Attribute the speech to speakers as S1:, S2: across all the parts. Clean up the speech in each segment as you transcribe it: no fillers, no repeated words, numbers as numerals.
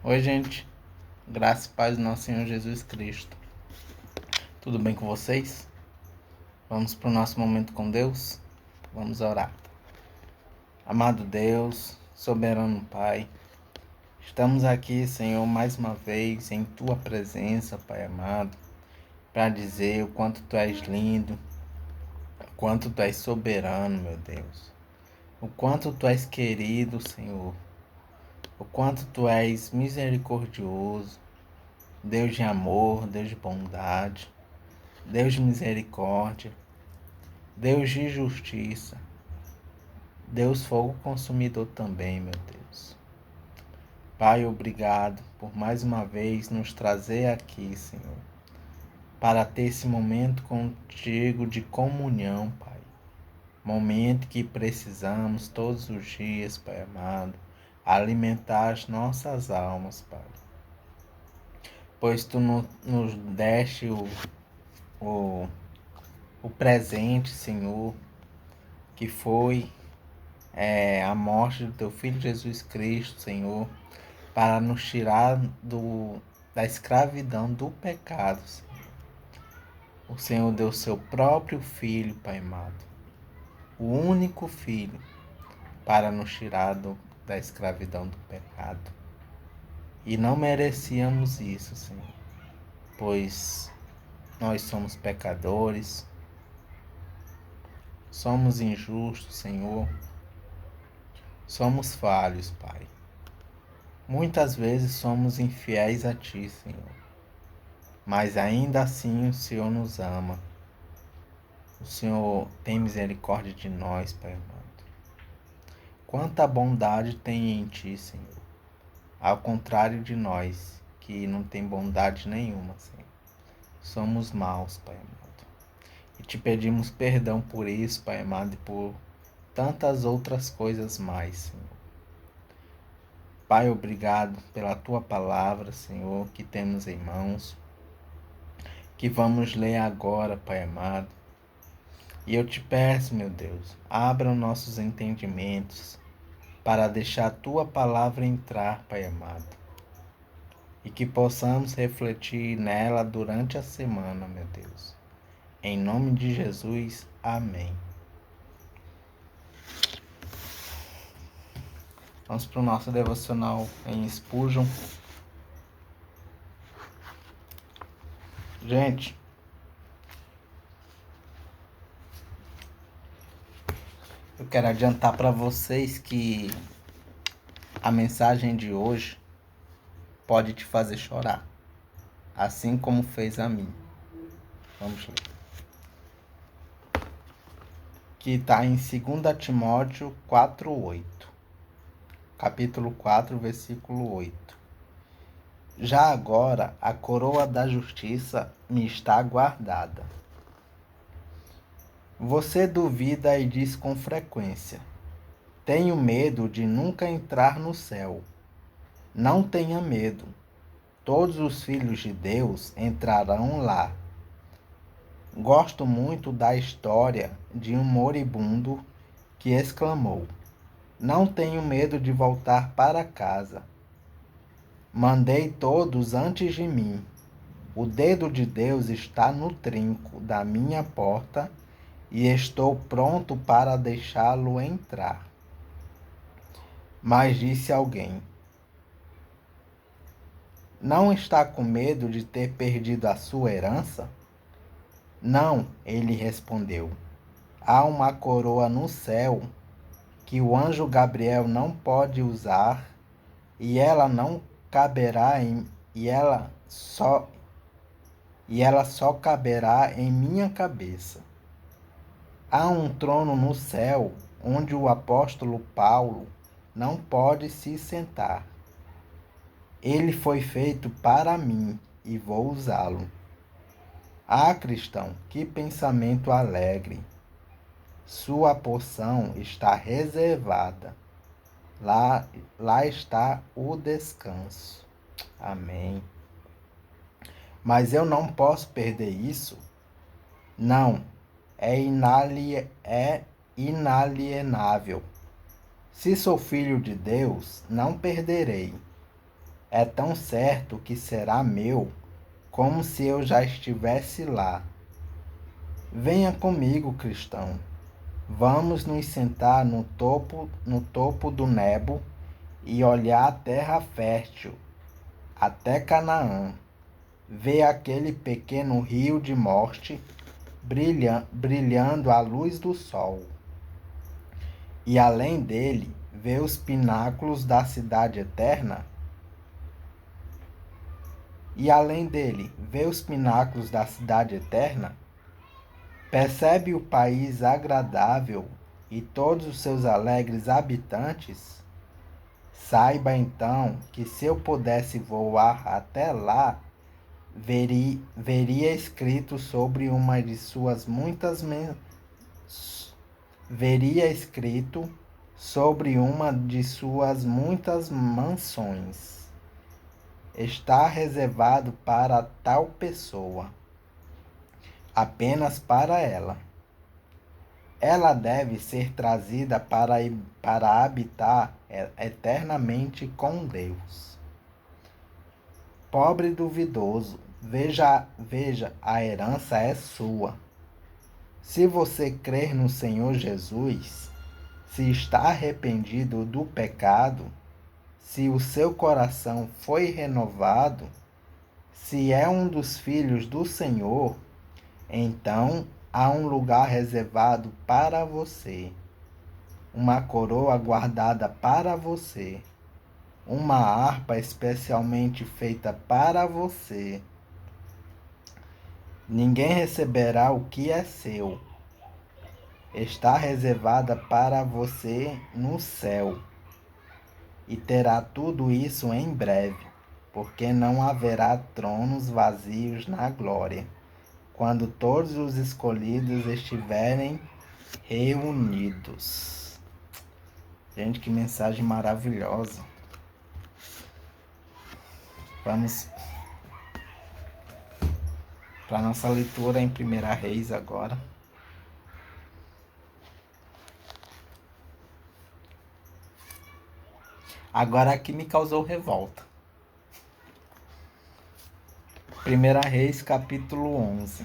S1: Oi, gente. Graça e paz do nosso Senhor Jesus Cristo. Tudo bem com vocês? Vamos para o nosso momento com Deus? Vamos orar. Amado Deus, soberano Pai, estamos aqui, Senhor, mais uma vez em Tua presença, Pai amado, para dizer o quanto Tu és lindo, o quanto Tu és soberano, meu Deus, o quanto Tu és querido, Senhor, o quanto Tu és misericordioso, Deus de amor, Deus de bondade, Deus de misericórdia, Deus de justiça, Deus fogo consumidor também, meu Deus. Pai, obrigado por mais uma vez nos trazer aqui, Senhor, para ter esse momento contigo de comunhão, Pai. Momento que precisamos todos os dias, Pai amado, alimentar as nossas almas, Pai. Pois Tu nos deste o presente, Senhor, que foi a morte do Teu Filho Jesus Cristo, Senhor, para nos tirar da escravidão do pecado, Senhor. O Senhor deu Seu próprio Filho, Pai amado, o único Filho, para nos tirar da escravidão do pecado. E não merecíamos isso, Senhor, pois nós somos pecadores, somos injustos, Senhor, somos falhos, Pai. Muitas vezes somos infiéis a Ti, Senhor, mas ainda assim o Senhor nos ama. O Senhor tem misericórdia de nós, Pai amado. Quanta bondade tem em Ti, Senhor, ao contrário de nós, que não tem bondade nenhuma, Senhor. Somos maus, Pai amado. E Te pedimos perdão por isso, Pai amado, e por tantas outras coisas mais, Senhor. Pai, obrigado pela Tua palavra, Senhor, que temos em mãos, que vamos ler agora, Pai amado. E eu te peço, meu Deus, abra os nossos entendimentos para deixar a Tua palavra entrar, Pai amado, e que possamos refletir nela durante a semana, meu Deus. Em nome de Jesus, amém. Vamos para o nosso devocional em Spurgeon. Gente, eu quero adiantar para vocês que a mensagem de hoje pode te fazer chorar, assim como fez a mim. Vamos ler. Que está em 2 Timóteo 4:8. Capítulo 4, versículo 8. Já agora a coroa da justiça me está guardada. Você duvida e diz com frequência: tenho medo de nunca entrar no céu. Não tenha medo. Todos os filhos de Deus entrarão lá. Gosto muito da história de um moribundo que exclamou: não tenho medo de voltar para casa. Mandei todos antes de mim. O dedo de Deus está no trinco da minha porta e estou pronto para deixá-lo entrar. Mas disse alguém: não está com medo de ter perdido a sua herança? Não, ele respondeu. Há uma coroa no céu que o anjo Gabriel não pode usar e ela não caberá e ela só caberá em minha cabeça. Há um trono no céu onde o apóstolo Paulo não pode se sentar. Ele foi feito para mim e vou usá-lo. Ah, cristão, que pensamento alegre! Sua porção está reservada. Lá está o descanso. Amém. Mas eu não posso perder isso? Não, é inalienável. Se sou filho de Deus, não perderei. É tão certo que será meu, como se eu já estivesse lá. Venha comigo, cristão. Vamos nos sentar no topo do Nebo e olhar a terra fértil, até Canaã. Ver aquele pequeno rio de morte brilhando à luz do sol. E além dele, ver os pináculos da cidade eterna. E além dele, ver os pináculos da cidade eterna. Percebe o país agradável e todos os seus alegres habitantes? Saiba então que se eu pudesse voar até lá, veria escrito sobre uma de suas muitas veria escrito sobre uma de suas muitas mansões. Está reservado para tal pessoa, apenas para ela. Ela deve ser trazida para habitar eternamente com Deus. Pobre duvidoso, veja, a herança é sua. Se você crer no Senhor Jesus, se está arrependido do pecado, se o seu coração foi renovado, se é um dos filhos do Senhor, então há um lugar reservado para você, uma coroa guardada para você, uma harpa especialmente feita para você. Ninguém receberá o que é seu. Está reservada para você no céu. E terá tudo isso em breve, porque não haverá tronos vazios na glória, quando todos os escolhidos estiverem reunidos. Gente, que mensagem maravilhosa. Vamos para nossa leitura em 1 Reis agora. Agora aqui me causou revolta. 1 Reis, capítulo 11.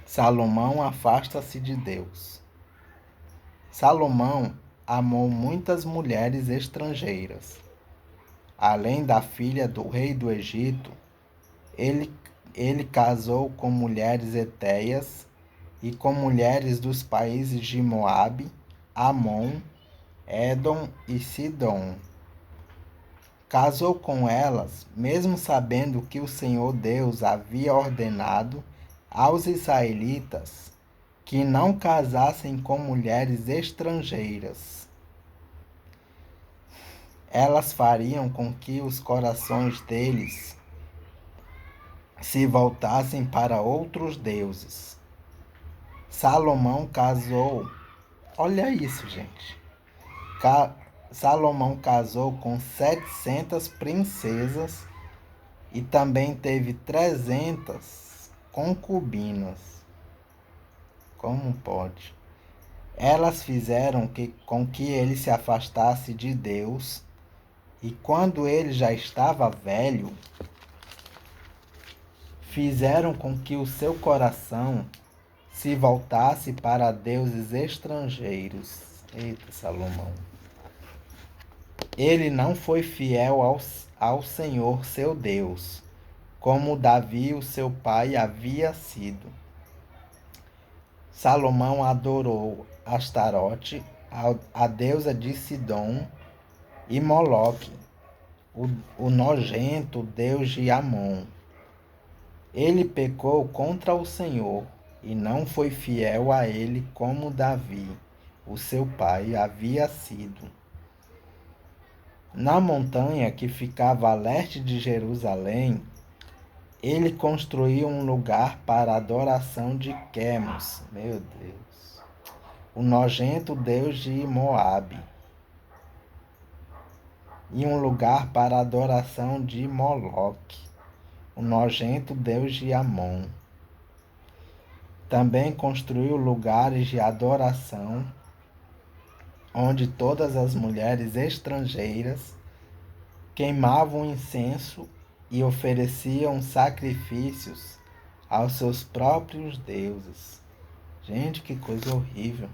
S1: Salomão afasta-se de Deus. Salomão amou muitas mulheres estrangeiras. Além da filha do rei do Egito, ele casou com mulheres hetéias e com mulheres dos países de Moabe, Amon, Édom e Sidom. Casou com elas, mesmo sabendo que o Senhor Deus havia ordenado aos israelitas que não casassem com mulheres estrangeiras. Elas fariam com que os corações deles se voltassem para outros deuses. Salomão casou. Olha isso, gente. Salomão casou com 700 princesas e também teve 300 concubinas. Como pode? Elas fizeram com que ele se afastasse de Deus, e quando ele já estava velho, fizeram com que o seu coração se voltasse para deuses estrangeiros. Eita, Salomão. Ele não foi fiel ao Senhor seu Deus, como Davi, o seu pai, havia sido. Salomão adorou Astarote, a deusa de Sidom, e Moloque, o nojento deus de Amon. Ele pecou contra o Senhor e não foi fiel a ele como Davi, o seu pai, havia sido. Na montanha que ficava a leste de Jerusalém, ele construiu um lugar para a adoração de Quemos, meu Deus, o nojento deus de Moabe, e um lugar para a adoração de Moloque, o nojento deus de Amon. Também construiu lugares de adoração onde todas as mulheres estrangeiras queimavam incenso e ofereciam sacrifícios aos seus próprios deuses. Gente, que coisa horrível.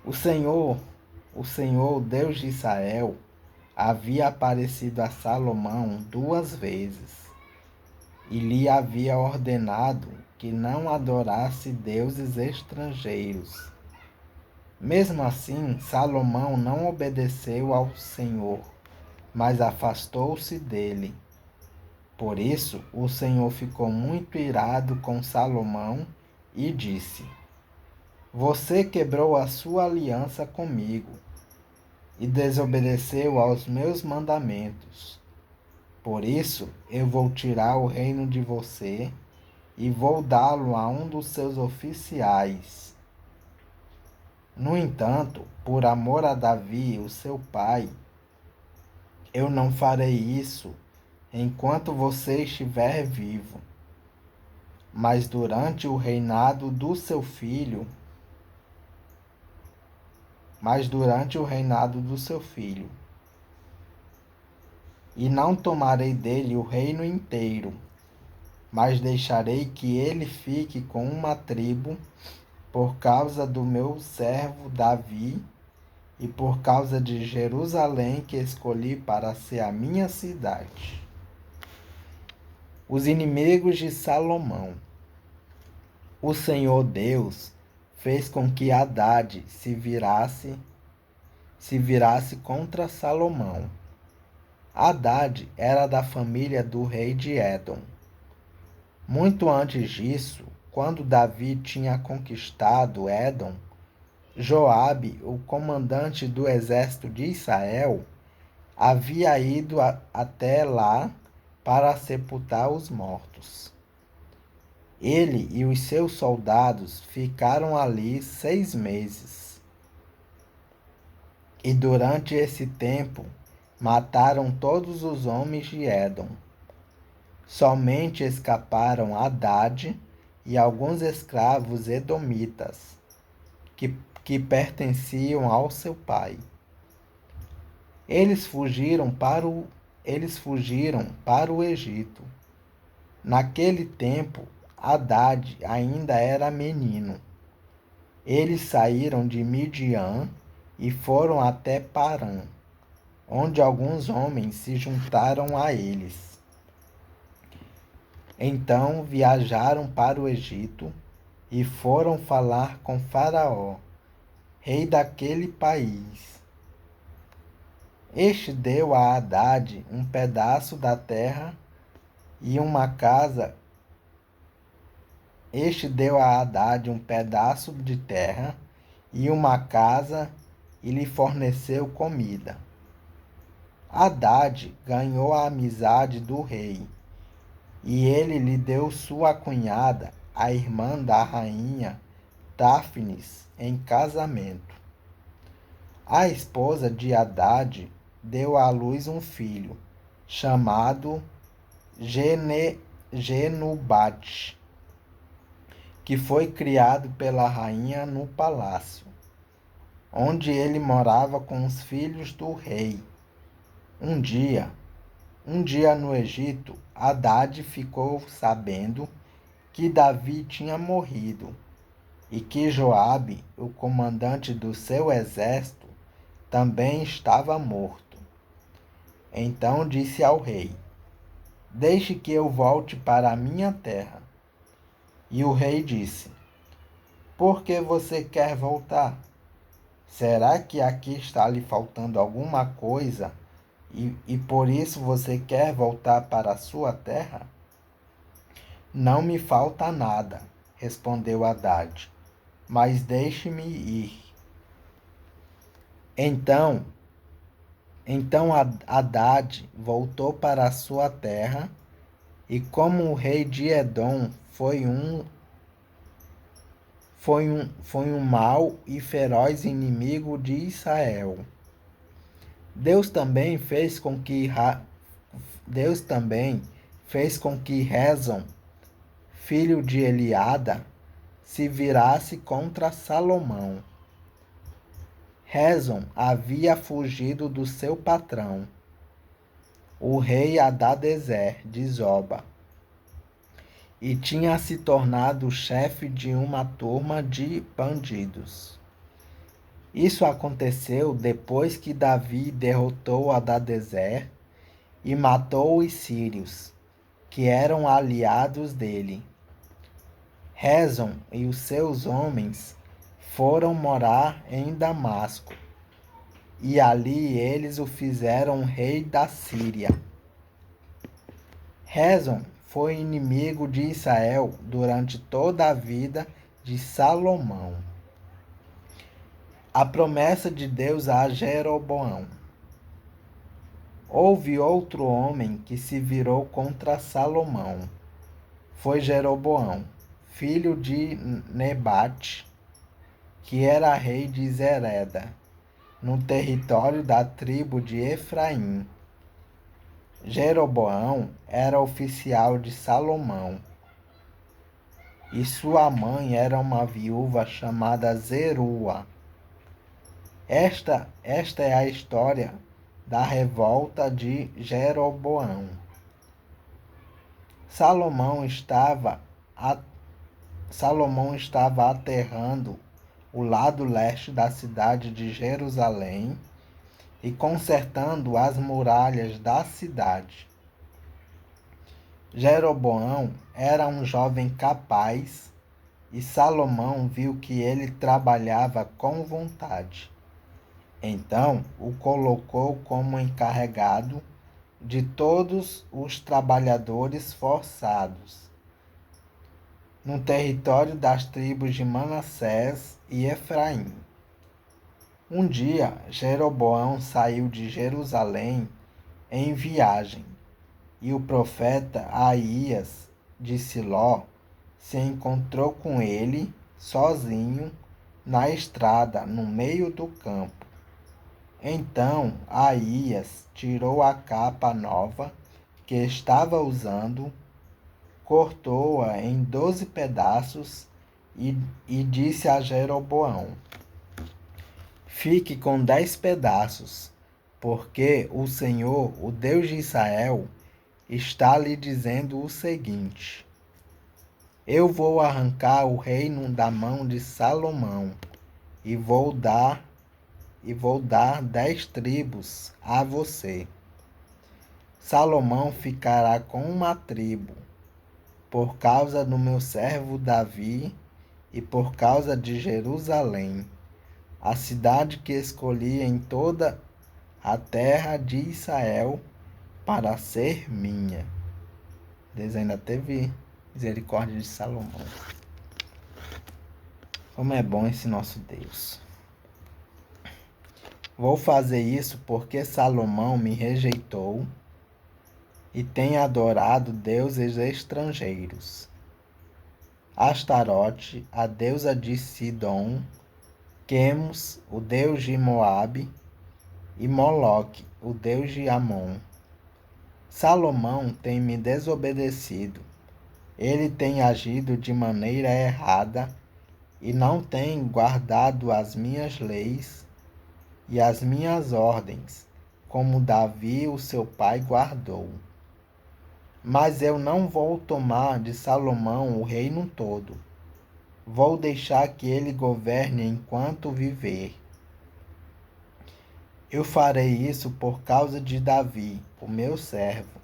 S1: O Senhor, o Deus de Israel, havia aparecido a Salomão 2 vezes e lhe havia ordenado que não adorasse deuses estrangeiros. Mesmo assim, Salomão não obedeceu ao Senhor, mas afastou-se dele. Por isso, o Senhor ficou muito irado com Salomão e disse: Você quebrou a sua aliança comigo e desobedeceu aos meus mandamentos. Por isso, eu vou tirar o reino de você e vou dá-lo a um dos seus oficiais. No entanto, por amor a Davi, o seu pai, eu não farei isso enquanto você estiver vivo. Mas durante o reinado do seu filho, e não tomarei dele o reino inteiro, mas deixarei que ele fique com uma tribo por causa do meu servo Davi e por causa de Jerusalém que escolhi para ser a minha cidade. Os inimigos de Salomão. O Senhor Deus fez com que Hadade se virasse contra Salomão. Hadade era da família do rei de Edom. Muito antes disso, quando Davi tinha conquistado Edom, Joabe, o comandante do exército de Israel, havia ido até lá para sepultar os mortos. Ele e os seus soldados ficaram ali 6 meses. E durante esse tempo, mataram todos os homens de Edom. Somente escaparam Hadade e alguns escravos edomitas, que pertenciam ao seu pai. Eles fugiram para o Egito. Naquele tempo, Hadade ainda era menino. Eles saíram de Midian e foram até Parã, onde alguns homens se juntaram a eles. Então viajaram para o Egito e foram falar com Faraó, rei daquele país. Este deu a Hadade um pedaço da terra e uma casa. Este deu a Hadade um pedaço de terra e uma casa e lhe forneceu comida. Hadade ganhou a amizade do rei e ele lhe deu sua cunhada, a irmã da rainha Táfnis, em casamento. A esposa de Hadade deu à luz um filho, chamado Genubate, que foi criado pela rainha no palácio, onde ele morava com os filhos do rei. Um dia no Egito, Hadade ficou sabendo que Davi tinha morrido e que Joabe, o comandante do seu exército, também estava morto. Então disse ao rei: Deixe que eu volte para a minha terra. E o rei disse: Por que você quer voltar? Será que aqui está lhe faltando alguma coisa e por isso você quer voltar para a sua terra? Não me falta nada, respondeu Hadade, mas deixe-me ir. Então Hadade voltou para a sua terra, e como o rei de Edom foi um mau e feroz inimigo de Israel. Deus também fez com que Rezon, filho de Eliada, se virasse contra Salomão. Rezon havia fugido do seu patrão o rei Hadadezer de Zoba, e tinha se tornado chefe de uma turma de bandidos. Isso aconteceu depois que Davi derrotou Hadadezer e matou os sírios, que eram aliados dele. Rezon e os seus homens foram morar em Damasco, e ali eles o fizeram rei da Síria. Rezon foi inimigo de Israel durante toda a vida de Salomão. A promessa de Deus a Jeroboão. Houve outro homem que se virou contra Salomão. Foi Jeroboão, filho de Nebate, que era rei de Zereda, no território da tribo de Efraim. Jeroboão era oficial de Salomão, e sua mãe era uma viúva chamada Zerua. Esta é a história da revolta de Jeroboão. Salomão estava aterrando o lado leste da cidade de Jerusalém e consertando as muralhas da cidade. Jeroboão era um jovem capaz e Salomão viu que ele trabalhava com vontade. Então o colocou como encarregado de todos os trabalhadores forçados no território das tribos de Manassés e Efraim. Um dia, Jeroboão saiu de Jerusalém em viagem, e o profeta Aías de Siló se encontrou com ele sozinho na estrada, no meio do campo. Então Aías tirou a capa nova que estava usando, cortou-a em 12 pedaços e disse a Jeroboão: fique com 10 pedaços, porque o Senhor, o Deus de Israel, está lhe dizendo o seguinte: eu vou arrancar o reino da mão de Salomão e vou dar 10 tribos a você. Salomão ficará com uma tribo, por causa do meu servo Davi e por causa de Jerusalém, a cidade que escolhi em toda a terra de Israel para ser minha. Deus ainda teve misericórdia de Salomão. Como é bom esse nosso Deus. Vou fazer isso porque Salomão me rejeitou e tem adorado deuses estrangeiros. Astarote, a deusa de Sidom, Quemos, o deus de Moabe, e Moloque, o deus de Amon. Salomão tem me desobedecido. Ele tem agido de maneira errada e não tem guardado as minhas leis e as minhas ordens, como Davi, o seu pai, guardou. Mas eu não vou tomar de Salomão o reino todo. Vou deixar que ele governe enquanto viver. Eu farei isso por causa de Davi, o meu servo,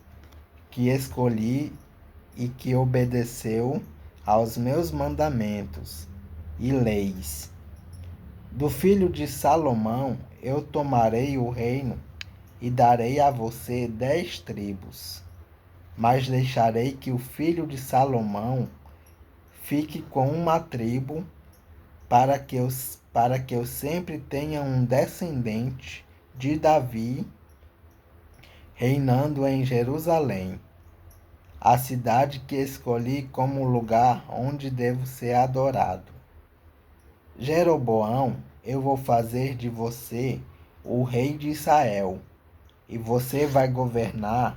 S1: que escolhi e que obedeceu aos meus mandamentos e leis. Do filho de Salomão eu tomarei o reino e darei a você 10 tribos, mas deixarei que o filho de Salomão fique com uma tribo, para que eu sempre tenha um descendente de Davi reinando em Jerusalém, a cidade que escolhi como lugar onde devo ser adorado. Jeroboão, eu vou fazer de você o rei de Israel, e você vai governar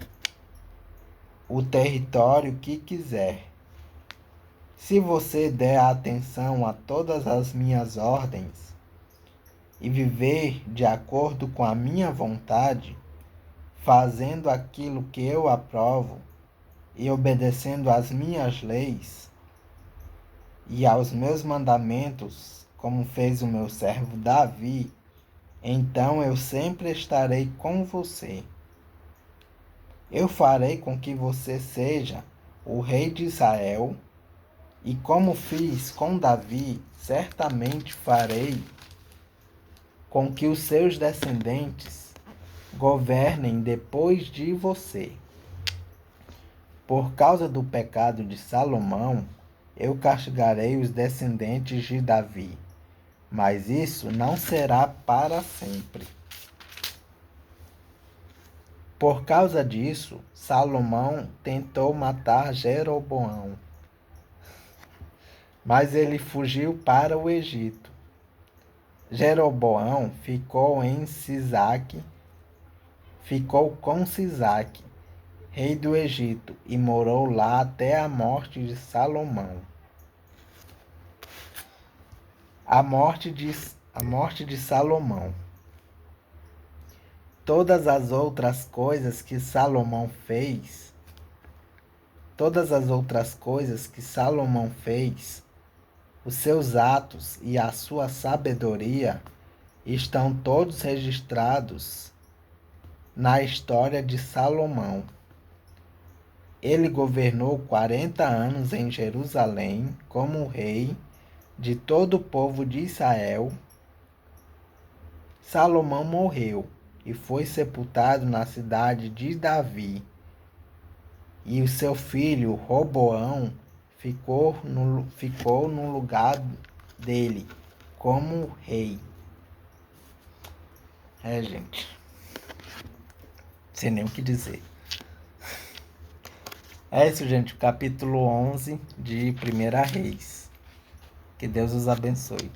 S1: o território que quiser. Se você der atenção a todas as minhas ordens e viver de acordo com a minha vontade, fazendo aquilo que eu aprovo e obedecendo às minhas leis e aos meus mandamentos, como fez o meu servo Davi, então eu sempre estarei com você. Eu farei com que você seja o rei de Israel, e como fiz com Davi, certamente farei com que os seus descendentes governem depois de você. Por causa do pecado de Salomão, eu castigarei os descendentes de Davi, mas isso não será para sempre. Por causa disso, Salomão tentou matar Jeroboão, mas ele fugiu para o Egito. Jeroboão ficou com Sisaque, rei do Egito, e morou lá até a morte de Salomão. A morte de Salomão. Todas as outras coisas que Salomão fez, os seus atos e a sua sabedoria estão todos registrados na história de Salomão. Ele governou 40 anos em Jerusalém como rei de todo o povo de Israel. Salomão morreu e foi sepultado na cidade de Davi. E o seu filho Roboão ficou no lugar dele como rei. Gente, sem nem o que dizer. É isso, gente, o capítulo 11 de 1 Reis. Que Deus os abençoe.